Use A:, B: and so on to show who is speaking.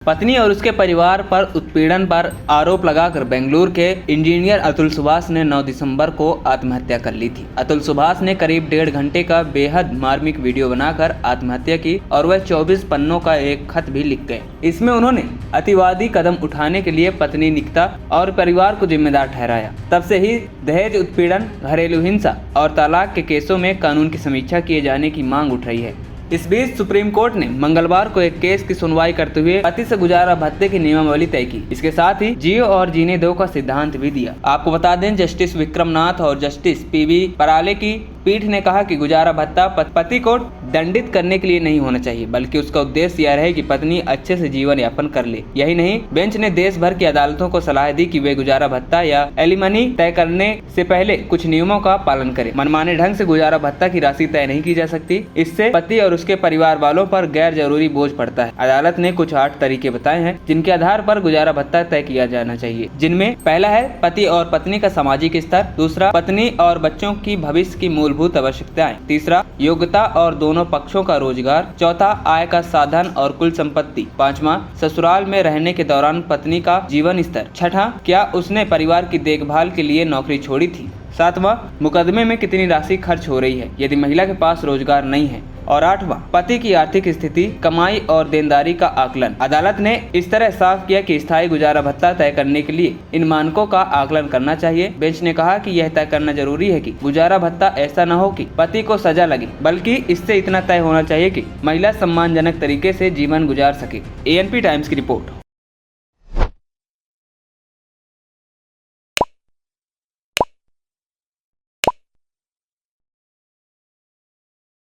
A: पत्नी और उसके परिवार पर उत्पीड़न पर आरोप लगाकर बेंगलुरु के इंजीनियर अतुल सुभाष ने 9 दिसंबर को आत्महत्या कर ली थी। अतुल सुभाष ने करीब 1.5 घंटे का बेहद मार्मिक वीडियो बनाकर आत्महत्या की और वह 24 पन्नों का एक खत भी लिख गए। इसमें उन्होंने अतिवादी कदम उठाने के लिए पत्नी निकिता और परिवार को जिम्मेदार ठहराया। तब से ही दहेज उत्पीड़न, घरेलू हिंसा और तलाक के केसों में कानून की समीक्षा किए जाने की मांग उठ रही है। इस बीच सुप्रीम कोर्ट ने मंगलवार को एक केस की सुनवाई करते हुए पति से गुजारा भत्ते की नियमावली तय की। इसके साथ ही जियो और जीने दो का सिद्धांत भी दिया। आपको बता दें, जस्टिस विक्रमनाथ और जस्टिस पीवी पराले की पीठ ने कहा कि गुजारा भत्ता पति को दंडित करने के लिए नहीं होना चाहिए, बल्कि उसका उद्देश्य यह रहे कि पत्नी अच्छे से जीवन यापन कर ले। यही नहीं, बेंच ने देश भर की अदालतों को सलाह दी कि वे गुजारा भत्ता या एलिमनी तय करने से पहले कुछ नियमों का पालन करें। मनमाने ढंग से गुजारा भत्ता की राशि तय नहीं की जा सकती। इससे पति और उसके परिवार वालों पर गैर जरूरी बोझ पड़ता है। अदालत ने कुछ 8 तरीके बताए हैं जिनके आधार पर गुजारा भत्ता तय किया जाना चाहिए, जिनमें पहला है पति और पत्नी का सामाजिक स्तर, दूसरा पत्नी और बच्चों की भविष्य की मूलभूत आवश्यकताएं, तीसरा योग्यता और दोनों पक्षों का रोजगार, चौथा आय का साधन और कुल संपत्ति, पांचवा ससुराल में रहने के दौरान पत्नी का जीवन स्तर, छठा क्या उसने परिवार की देखभाल के लिए नौकरी छोड़ी थी, सातवां मुकदमे में कितनी राशि खर्च हो रही है यदि महिला के पास रोजगार नहीं है, और आठवां पति की आर्थिक स्थिति, कमाई और देनदारी का आकलन। अदालत ने इस तरह साफ किया कि स्थायी गुजारा भत्ता तय करने के लिए इन मानकों का आकलन करना चाहिए। बेंच ने कहा कि यह तय करना जरूरी है कि गुजारा भत्ता ऐसा न हो कि पति को सजा लगे, बल्कि इससे इतना तय होना चाहिए कि महिला सम्मानजनक तरीके से जीवन गुजार सके। ANP टाइम्स की रिपोर्ट।